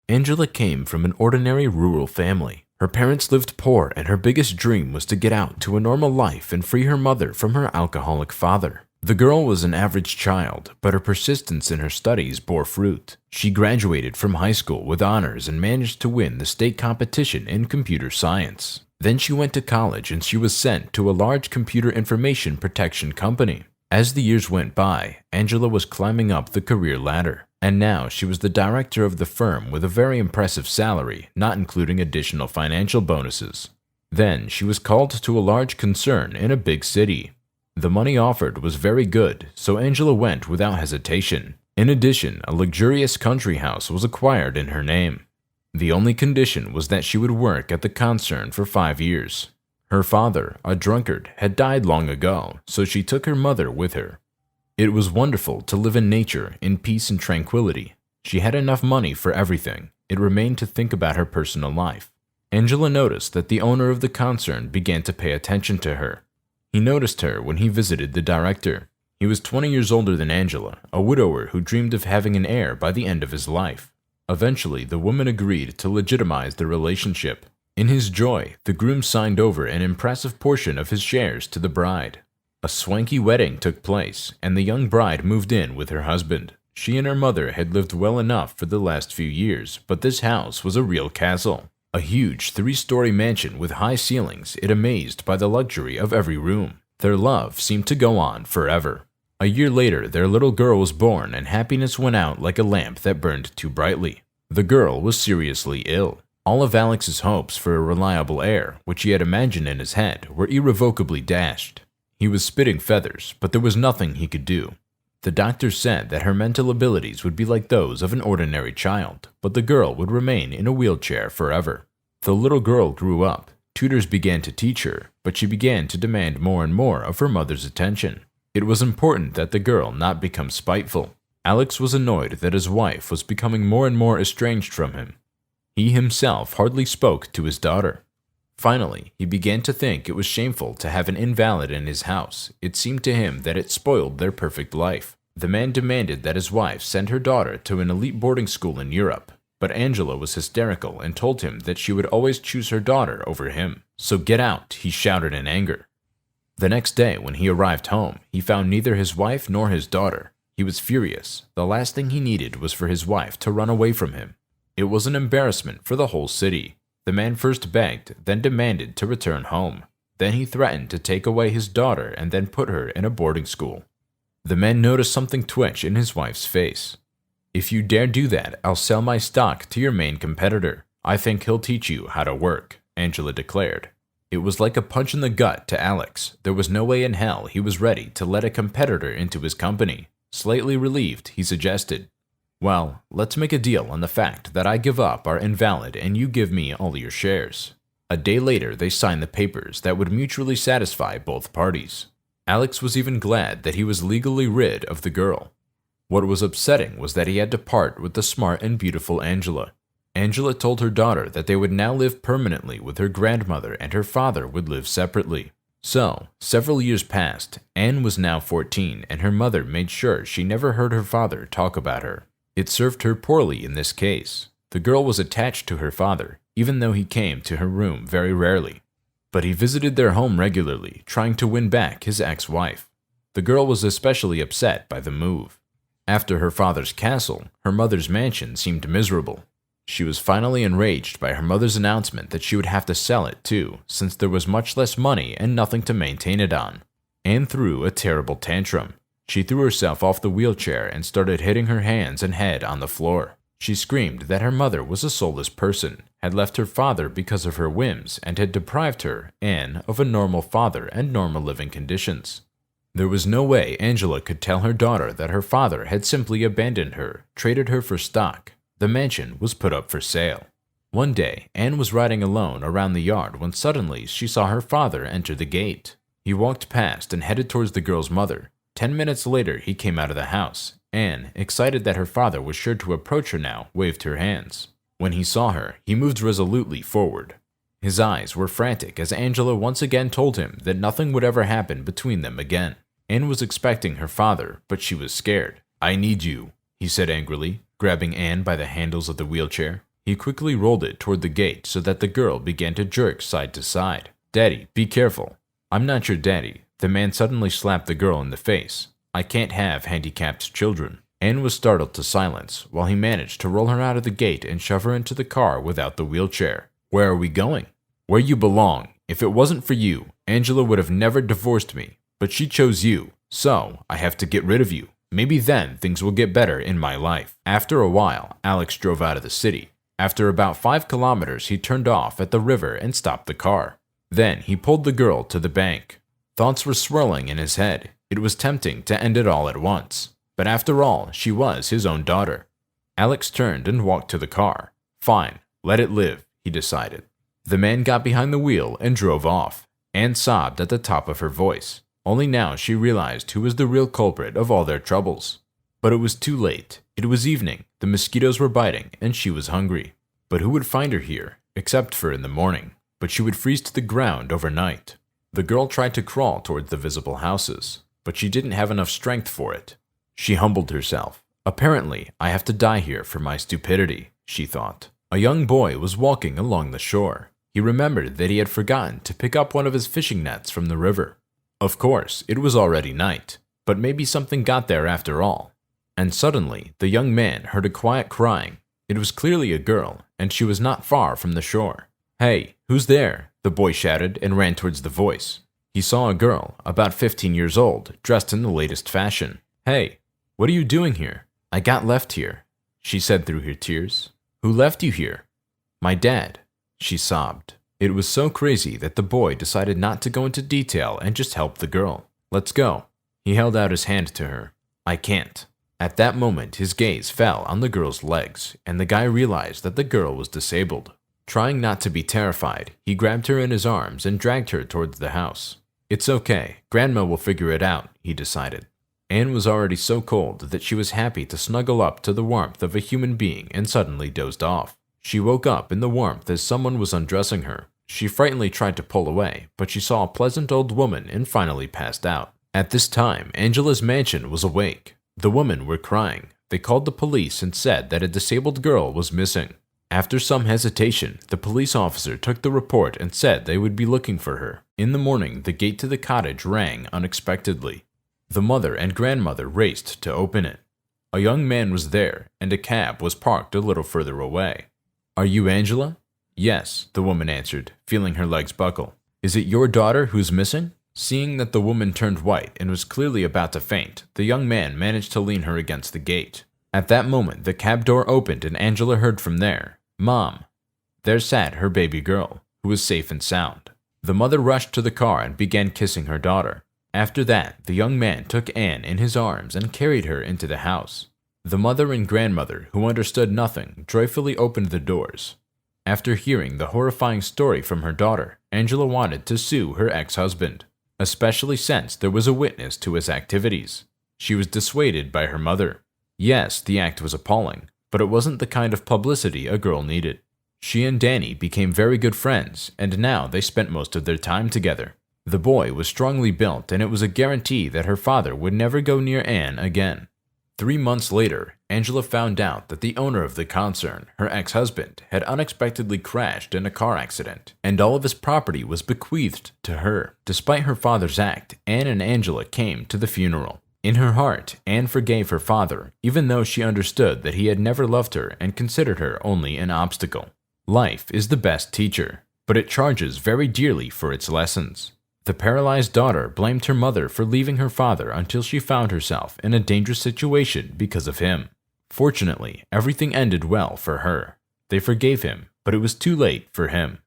Angela came from an ordinary rural family. Her parents lived poor, and her biggest dream was to get out to a normal life and free her mother from her alcoholic father. The girl was an average child, but her persistence in her studies bore fruit. She graduated from high school with honors and managed to win the state competition in computer science. Then she went to college and she was sent to a large computer information protection company. As the years went by, Angela was climbing up the career ladder, and now she was the director of the firm with a very impressive salary, not including additional financial bonuses. Then she was called to a large concern in a big city. The money offered was very good, so Angela went without hesitation. In addition, a luxurious country house was acquired in her name. The only condition was that she would work at the concern for 5 years. Her father, a drunkard, had died long ago, so she took her mother with her. It was wonderful to live in nature, in peace and tranquility. She had enough money for everything. It remained to think about her personal life. Angela noticed that the owner of the concern began to pay attention to her. He noticed her when he visited the director. He was 20 years older than Angela, a widower who dreamed of having an heir by the end of his life. Eventually, the woman agreed to legitimize the relationship. In his joy, the groom signed over an impressive portion of his shares to the bride. A swanky wedding took place, and the young bride moved in with her husband. She and her mother had lived well enough for the last few years, but this house was a real castle. A huge 3-story mansion with high ceilings, it amazed by the luxury of every room. Their love seemed to go on forever. A year later, their little girl was born, and happiness went out like a lamp that burned too brightly. The girl was seriously ill. All of Alex's hopes for a reliable heir, which he had imagined in his head, were irrevocably dashed. He was spitting feathers, but there was nothing he could do. The doctors said that her mental abilities would be like those of an ordinary child, but the girl would remain in a wheelchair forever. The little girl grew up. Tutors began to teach her, but she began to demand more and more of her mother's attention. It was important that the girl not become spiteful. Alex was annoyed that his wife was becoming more and more estranged from him. He himself hardly spoke to his daughter. Finally, he began to think it was shameful to have an invalid in his house. It seemed to him that it spoiled their perfect life. The man demanded that his wife send her daughter to an elite boarding school in Europe, but Angela was hysterical and told him that she would always choose her daughter over him. "So get out," he shouted in anger. The next day, when he arrived home, he found neither his wife nor his daughter. He was furious. The last thing he needed was for his wife to run away from him. It was an embarrassment for the whole city. The man first begged, then demanded to return home. Then he threatened to take away his daughter and then put her in a boarding school. The man noticed something twitch in his wife's face. "If you dare do that, I'll sell my stock to your main competitor. I think he'll teach you how to work," Angela declared. It was like a punch in the gut to Alex. There was no way in hell he was ready to let a competitor into his company. Slightly relieved, he suggested, "Well, let's make a deal on the fact that I give up our invalid and you give me all your shares." A day later, they signed the papers that would mutually satisfy both parties. Alex was even glad that he was legally rid of the girl. What was upsetting was that he had to part with the smart and beautiful Angela. Angela told her daughter that they would now live permanently with her grandmother and her father would live separately. So, several years passed. Anne was now 14, and her mother made sure she never heard her father talk about her. It served her poorly in this case. The girl was attached to her father, even though he came to her room very rarely. But he visited their home regularly, trying to win back his ex-wife. The girl was especially upset by the move. After her father's castle, her mother's mansion seemed miserable. She was finally enraged by her mother's announcement that she would have to sell it too, since there was much less money and nothing to maintain it on. Anne threw a terrible tantrum. She threw herself off the wheelchair and started hitting her hands and head on the floor. She screamed that her mother was a soulless person, had left her father because of her whims, and had deprived her, Anne, of a normal father and normal living conditions. There was no way Angela could tell her daughter that her father had simply abandoned her, traded her for stock. The mansion was put up for sale. One day, Anne was riding alone around the yard when suddenly she saw her father enter the gate. He walked past and headed towards the girl's mother. 10 minutes later, he came out of the house. Anne, excited that her father was sure to approach her now, waved her hands. When he saw her, he moved resolutely forward. His eyes were frantic as Angela once again told him that nothing would ever happen between them again. Anne was expecting her father, but she was scared. "I need you," he said angrily, grabbing Anne by the handles of the wheelchair. He quickly rolled it toward the gate so that the girl began to jerk side to side. "Daddy, be careful." "I'm not your daddy." The man suddenly slapped the girl in the face. "I can't have handicapped children." Anne was startled to silence while he managed to roll her out of the gate and shove her into the car without the wheelchair. "Where are we going?" "Where you belong. If it wasn't for you, Angela would have never divorced me. But she chose you, so I have to get rid of you. Maybe then things will get better in my life." After a while, Alex drove out of the city. After about 5 kilometers, he turned off at the river and stopped the car. Then he pulled the girl to the bank. Thoughts were swirling in his head. It was tempting to end it all at once. But after all, she was his own daughter. Alex turned and walked to the car. Fine, let it live, he decided. The man got behind the wheel and drove off. Anne sobbed at the top of her voice. Only now she realized who was the real culprit of all their troubles. But it was too late. It was evening, the mosquitoes were biting, and she was hungry. But who would find her here, except for in the morning? But she would freeze to the ground overnight. The girl tried to crawl towards the visible houses, but she didn't have enough strength for it. She humbled herself. Apparently, I have to die here for my stupidity, she thought. A young boy was walking along the shore. He remembered that he had forgotten to pick up one of his fishing nets from the river. Of course, it was already night, but maybe something got there after all. And suddenly, the young man heard a quiet crying. It was clearly a girl, and she was not far from the shore. "Hey, who's there?" the boy shouted and ran towards the voice. He saw a girl, about 15 years old, dressed in the latest fashion. "Hey, what are you doing here?" "I got left here," she said through her tears. "Who left you here?" "My dad," she sobbed. It was so crazy that the boy decided not to go into detail and just help the girl. "Let's go." He held out his hand to her. "I can't." At that moment, his gaze fell on the girl's legs, and the guy realized that the girl was disabled. Trying not to be terrified, he grabbed her in his arms and dragged her towards the house. "It's okay, Grandma will figure it out," he decided. Anne was already so cold that she was happy to snuggle up to the warmth of a human being and suddenly dozed off. She woke up in the warmth as someone was undressing her. She frighteningly tried to pull away, but she saw a pleasant old woman and finally passed out. At this time, Angela's mansion was awake. The women were crying. They called the police and said that a disabled girl was missing. After some hesitation, the police officer took the report and said they would be looking for her. In the morning, the gate to the cottage rang unexpectedly. The mother and grandmother raced to open it. A young man was there, and a cab was parked a little further away. "Are you Angela?" "Yes," the woman answered, feeling her legs buckle. "Is it your daughter who's missing?" Seeing that the woman turned white and was clearly about to faint, the young man managed to lean her against the gate. At that moment, the cab door opened and Angela heard from there, "Mom." There sat her baby girl, who was safe and sound. The mother rushed to the car and began kissing her daughter. After that, the young man took Anne in his arms and carried her into the house. The mother and grandmother, who understood nothing, joyfully opened the doors. After hearing the horrifying story from her daughter, Angela wanted to sue her ex-husband, especially since there was a witness to his activities. She was dissuaded by her mother. Yes, the act was appalling, but it wasn't the kind of publicity a girl needed. She and Danny became very good friends, and now they spent most of their time together. The boy was strongly built, and it was a guarantee that her father would never go near Anne again. 3 months later, Angela found out that the owner of the concern, her ex-husband, had unexpectedly crashed in a car accident, and all of his property was bequeathed to her. Despite her father's act, Anne and Angela came to the funeral. In her heart, Anne forgave her father, even though she understood that he had never loved her and considered her only an obstacle. Life is the best teacher, but it charges very dearly for its lessons. The paralyzed daughter blamed her mother for leaving her father until she found herself in a dangerous situation because of him. Fortunately, everything ended well for her. They forgave him, but it was too late for him.